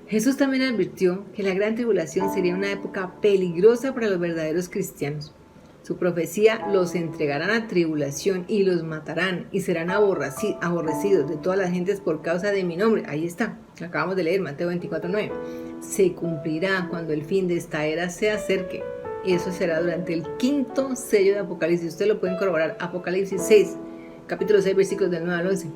Jesús también advirtió que la gran tribulación sería una época peligrosa para los verdaderos cristianos. Su profecía: los entregarán a tribulación y los matarán y serán aborrecidos de todas las gentes por causa de mi nombre. Ahí está, lo acabamos de leer, Mateo 24:9. Se cumplirá cuando el fin de esta era se acerque. Eso será durante el quinto sello de Apocalipsis. Ustedes lo pueden corroborar, Apocalipsis 6, capítulo 6, versículos del 9 al 11.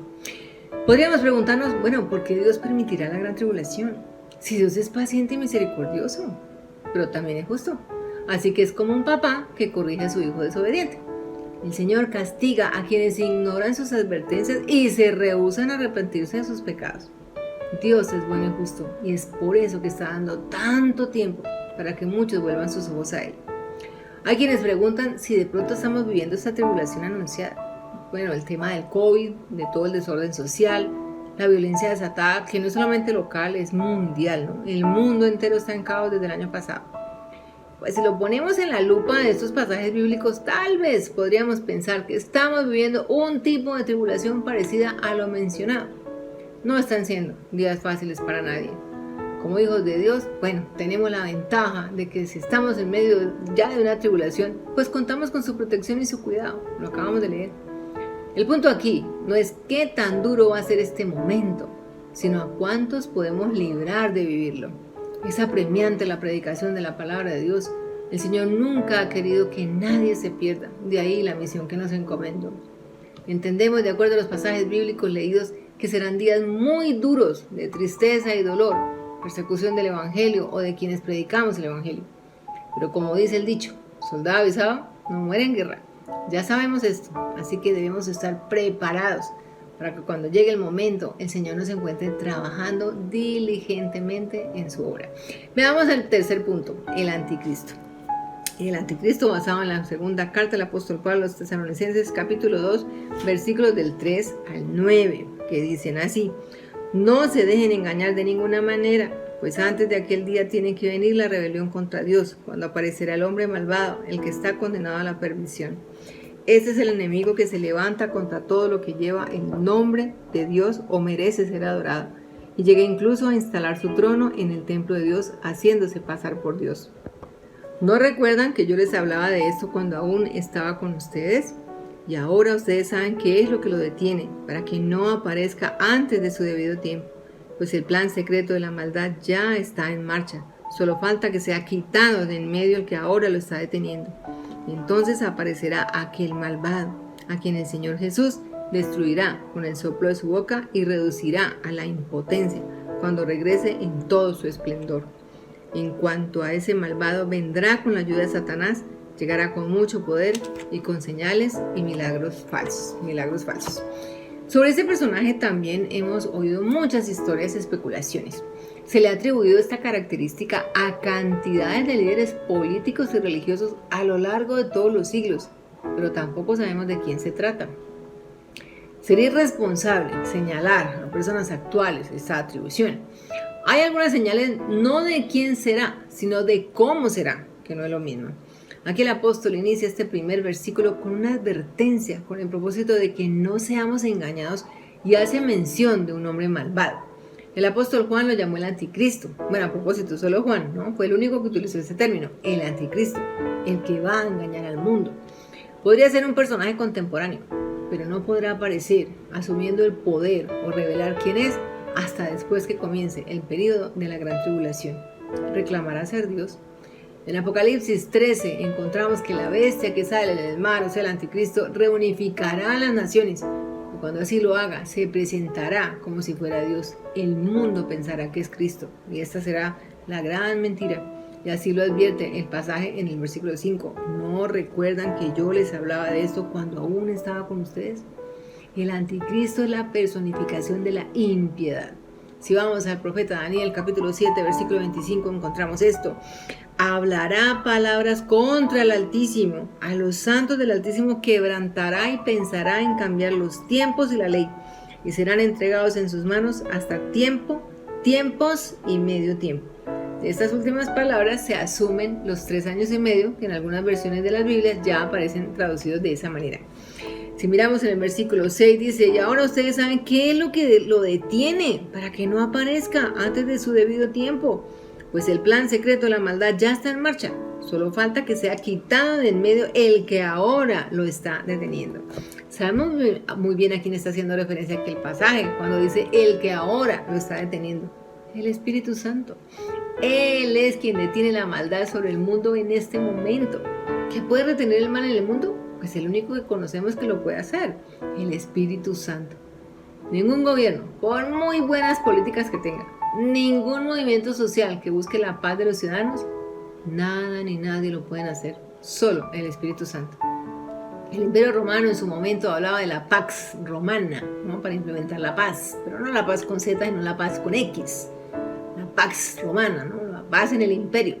Podríamos preguntarnos, bueno, ¿por qué Dios permitirá la gran tribulación? Si Dios es paciente y misericordioso, pero también es justo. Así que es como un papá que corrige a su hijo desobediente. El Señor castiga a quienes ignoran sus advertencias y se rehúsan a arrepentirse de sus pecados. Dios es bueno y justo, y es por eso que está dando tanto tiempo para que muchos vuelvan sus ojos a Él. Hay quienes preguntan si de pronto estamos viviendo esta tribulación anunciada. Bueno, el tema del COVID, de todo el desorden social, la violencia desatada, que no es solamente local, es mundial, ¿no? El mundo entero está en caos desde el año pasado. Pues si lo ponemos en la lupa de estos pasajes bíblicos, tal vez podríamos pensar que estamos viviendo un tipo de tribulación parecida a lo mencionado. No están siendo días fáciles para nadie. Como hijos de Dios, bueno, tenemos la ventaja de que si estamos en medio ya de una tribulación, pues contamos con su protección y su cuidado. Lo acabamos de leer. El punto aquí no es qué tan duro va a ser este momento, sino a cuántos podemos librar de vivirlo. Es apremiante la predicación de la palabra de Dios. El Señor nunca ha querido que nadie se pierda. De ahí la misión que nos encomendó. Entendemos, de acuerdo a los pasajes bíblicos leídos, que serán días muy duros de tristeza y dolor, persecución del Evangelio o de quienes predicamos el Evangelio. Pero como dice el dicho, soldado avisado no muere en guerra. Ya sabemos esto, así que debemos estar preparados para que cuando llegue el momento el Señor nos encuentre trabajando diligentemente en su obra. Veamos el tercer punto, el anticristo. El anticristo, basado en la segunda carta del apóstol Pablo a los Tesalonicenses, capítulo 2, versículos del 3 al 9, que dicen así: no se dejen engañar de ninguna manera, pues antes de aquel día tiene que venir la rebelión contra Dios, cuando aparecerá el hombre malvado, el que está condenado a la perdición. Este es el enemigo que se levanta contra todo lo que lleva el nombre de Dios o merece ser adorado, y llega incluso a instalar su trono en el templo de Dios, haciéndose pasar por Dios. ¿No recuerdan que yo les hablaba de esto cuando aún estaba con ustedes? Y ahora ustedes saben qué es lo que lo detiene, para que no aparezca antes de su debido tiempo, pues el plan secreto de la maldad ya está en marcha. Solo falta que sea quitado de en medio el que ahora lo está deteniendo. Entonces aparecerá aquel malvado, a quien el Señor Jesús destruirá con el soplo de su boca y reducirá a la impotencia cuando regrese en todo su esplendor. En cuanto a ese malvado, vendrá con la ayuda de Satanás, llegará con mucho poder y con señales y milagros falsos. Sobre este personaje también hemos oído muchas historias y especulaciones. Se le ha atribuido esta característica a cantidades de líderes políticos y religiosos a lo largo de todos los siglos, pero tampoco sabemos de quién se trata. Sería irresponsable señalar a personas actuales esta atribución. Hay algunas señales no de quién será, sino de cómo será, que no es lo mismo. Aquí el apóstol inicia este primer versículo con una advertencia, con el propósito de que no seamos engañados, y hace mención de un hombre malvado. El apóstol Juan lo llamó el anticristo. Bueno, a propósito, solo Juan, ¿no? Fue el único que utilizó ese término, el anticristo, el que va a engañar al mundo. Podría ser un personaje contemporáneo, pero no podrá aparecer asumiendo el poder o revelar quién es hasta después que comience el período de la gran tribulación. ¿Reclamará ser Dios? En Apocalipsis 13 encontramos que la bestia que sale del mar, o sea el anticristo, reunificará a las naciones, y cuando así lo haga se presentará como si fuera Dios. El mundo pensará que es Cristo, y esta será la gran mentira, y así lo advierte el pasaje en el versículo 5. ¿No recuerdan que yo les hablaba de esto cuando aún estaba con ustedes? El anticristo es la personificación de la impiedad. Si vamos al profeta Daniel, capítulo 7, versículo 25, encontramos esto: hablará palabras contra el Altísimo, a los santos del Altísimo quebrantará y pensará en cambiar los tiempos y la ley, y serán entregados en sus manos hasta tiempos y medio tiempo. De estas últimas palabras se asumen los 3 años y medio, que en algunas versiones de las Biblias ya aparecen traducidos de esa manera. Si miramos en el versículo 6, dice: y ahora ustedes saben qué es lo que lo detiene para que no aparezca antes de su debido tiempo, pues el plan secreto de la maldad ya está en marcha. Solo falta que sea quitado de en medio el que ahora lo está deteniendo. Sabemos muy bien a quién está haciendo referencia aquel pasaje cuando dice el que ahora lo está deteniendo. El Espíritu Santo. Él es quien detiene la maldad sobre el mundo en este momento. ¿Qué puede retener el mal en el mundo? Pues el único que conocemos que lo puede hacer, el Espíritu Santo. Ningún gobierno, por muy buenas políticas que tenga, ningún movimiento social que busque la paz de los ciudadanos, nada ni nadie lo pueden hacer, solo el Espíritu Santo. El Imperio Romano en su momento hablaba de la Pax Romana, ¿no? Para implementar la paz, pero no la paz con Z, sino la paz con X. La Pax Romana, ¿no? La paz en el imperio.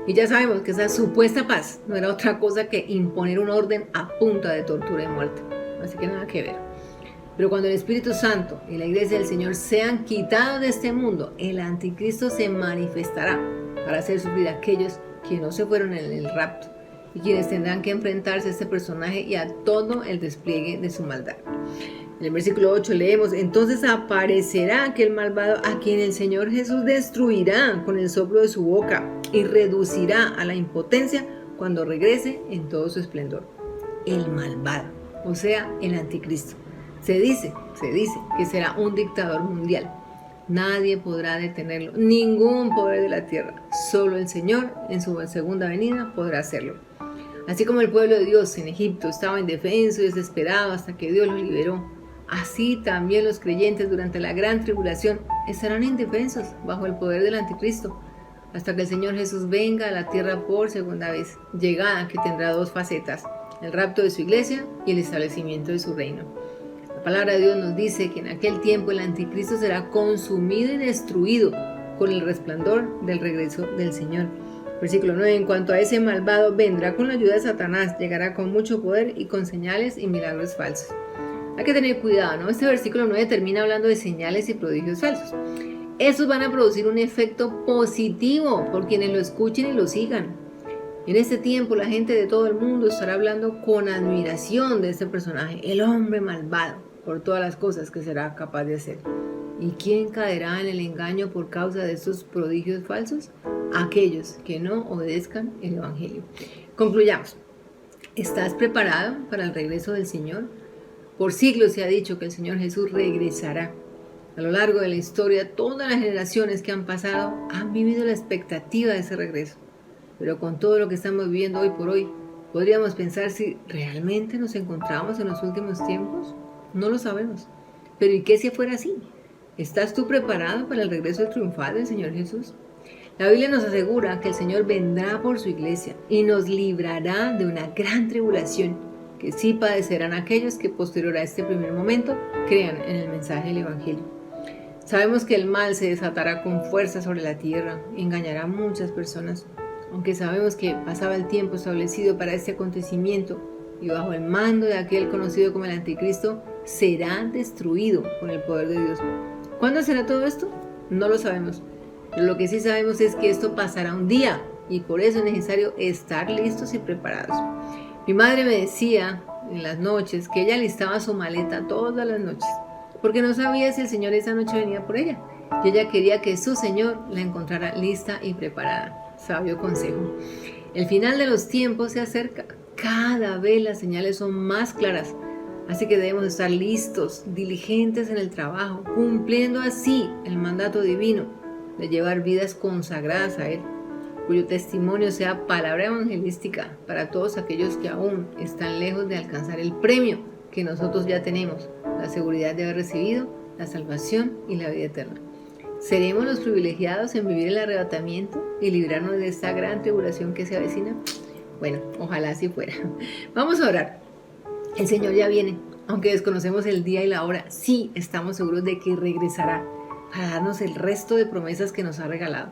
Y ya sabemos que esa supuesta paz no era otra cosa que imponer un orden a punta de tortura y muerte. Así que nada que ver. Pero cuando el Espíritu Santo y la Iglesia del Señor sean quitados de este mundo, el anticristo se manifestará para hacer sufrir a aquellos que no se fueron en el rapto y quienes tendrán que enfrentarse a este personaje y a todo el despliegue de su maldad. En el versículo 8 leemos: entonces aparecerá aquel malvado a quien el Señor Jesús destruirá con el soplo de su boca y reducirá a la impotencia cuando regrese en todo su esplendor. El malvado, o sea, el anticristo. Se dice que será un dictador mundial. Nadie podrá detenerlo, ningún poder de la tierra. Solo el Señor en su segunda venida podrá hacerlo. Así como el pueblo de Dios en Egipto estaba indefenso y desesperado hasta que Dios lo liberó, así también los creyentes durante la gran tribulación estarán indefensos bajo el poder del anticristo, hasta que el Señor Jesús venga a la tierra por segunda vez, llegada que tendrá dos facetas: el rapto de su iglesia y el establecimiento de su reino. La palabra de Dios nos dice que en aquel tiempo el anticristo será consumido y destruido con el resplandor del regreso del Señor. Versículo 9, en cuanto a ese malvado, vendrá con la ayuda de Satanás, llegará con mucho poder y con señales y milagros falsos. Hay que tener cuidado, ¿no? Este versículo 9 termina hablando de señales y prodigios falsos. Estos van a producir un efecto positivo por quienes lo escuchen y lo sigan. En este tiempo la gente de todo el mundo estará hablando con admiración de este personaje, el hombre malvado, por todas las cosas que será capaz de hacer. ¿Y quién caerá en el engaño por causa de estos prodigios falsos? Aquellos que no obedezcan el Evangelio. Concluyamos. ¿Estás preparado para el regreso del Señor? Por siglos se ha dicho que el Señor Jesús regresará. A lo largo de la historia, todas las generaciones que han pasado han vivido la expectativa de ese regreso. Pero con todo lo que estamos viviendo hoy por hoy, ¿podríamos pensar si realmente nos encontramos en los últimos tiempos? No lo sabemos. Pero ¿y qué si fuera así? ¿Estás tú preparado para el regreso triunfal del Señor Jesús? La Biblia nos asegura que el Señor vendrá por su iglesia y nos librará de una gran tribulación, que sí padecerán aquellos que posterior a este primer momento crean en el mensaje del Evangelio. Sabemos que el mal se desatará con fuerza sobre la tierra y engañará a muchas personas. Aunque sabemos que pasaba el tiempo establecido para este acontecimiento y bajo el mando de aquel conocido como el anticristo, será destruido con el poder de Dios. ¿Cuándo será todo esto? No lo sabemos. Pero lo que sí sabemos es que esto pasará un día y por eso es necesario estar listos y preparados. Mi madre me decía en las noches que ella listaba su maleta todas las noches porque no sabía si el Señor esa noche venía por ella y ella quería que su Señor la encontrara lista y preparada. Sabio consejo. El final de los tiempos se acerca. Cada vez las señales son más claras. Así que debemos estar listos, diligentes en el trabajo, cumpliendo así el mandato divino de llevar vidas consagradas a Él, cuyo testimonio sea palabra evangelística para todos aquellos que aún están lejos de alcanzar el premio que nosotros ya tenemos, la seguridad de haber recibido la salvación y la vida eterna. ¿Seremos los privilegiados en vivir el arrebatamiento y librarnos de esta gran tribulación que se avecina? Bueno, ojalá así fuera. Vamos a orar. El Señor ya viene. Aunque desconocemos el día y la hora, sí estamos seguros de que regresará para darnos el resto de promesas que nos ha regalado.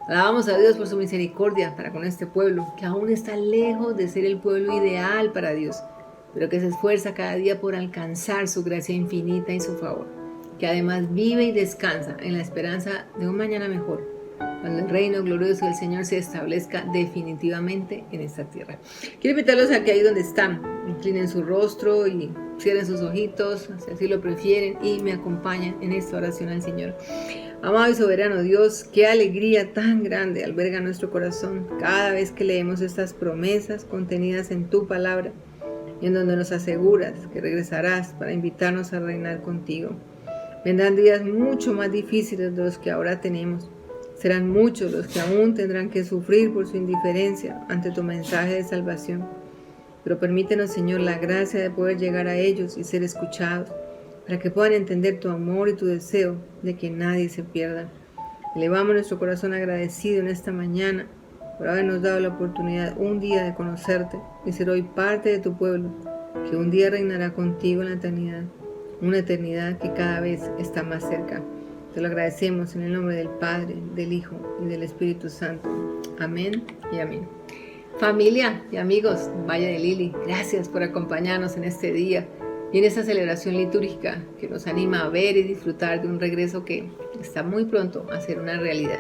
Alabamos a Dios por su misericordia para con este pueblo, que aún está lejos de ser el pueblo ideal para Dios, pero que se esfuerza cada día por alcanzar su gracia infinita y su favor, que además vive y descansa en la esperanza de un mañana mejor, cuando el reino glorioso del Señor se establezca definitivamente en esta tierra. Quiero invitarlos a que ahí donde están, inclinen su rostro y cierren sus ojitos, si así lo prefieren, y me acompañen en esta oración al Señor. Amado y soberano Dios, qué alegría tan grande alberga nuestro corazón cada vez que leemos estas promesas contenidas en tu palabra, en donde nos aseguras que regresarás para invitarnos a reinar contigo. Vendrán días mucho más difíciles de los que ahora tenemos. Serán muchos los que aún tendrán que sufrir por su indiferencia ante tu mensaje de salvación. Pero permítenos, Señor, la gracia de poder llegar a ellos y ser escuchados, para que puedan entender tu amor y tu deseo de que nadie se pierda. Elevamos nuestro corazón agradecido en esta mañana por habernos dado la oportunidad un día de conocerte y ser hoy parte de tu pueblo, que un día reinará contigo en la eternidad, una eternidad que cada vez está más cerca. Te lo agradecemos en el nombre del Padre, del Hijo y del Espíritu Santo. Amén y amén. Familia y amigos, Valle de Lili, gracias por acompañarnos en este día y en esta celebración litúrgica que nos anima a ver y disfrutar de un regreso que está muy pronto a ser una realidad.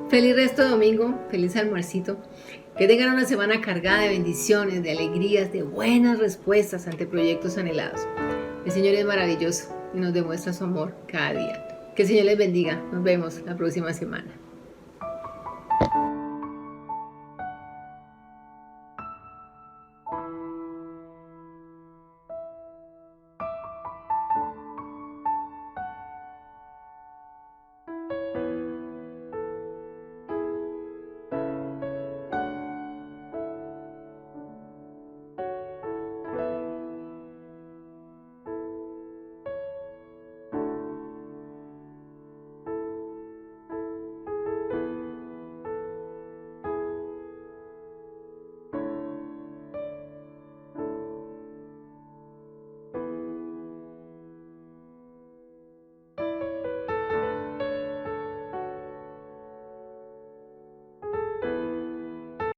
Feliz resto de domingo, feliz almuercito. Que tengan una semana cargada de bendiciones, de alegrías, de buenas respuestas ante proyectos anhelados. El Señor es maravilloso y nos demuestra su amor cada día. Que el Señor les bendiga. Nos vemos la próxima semana.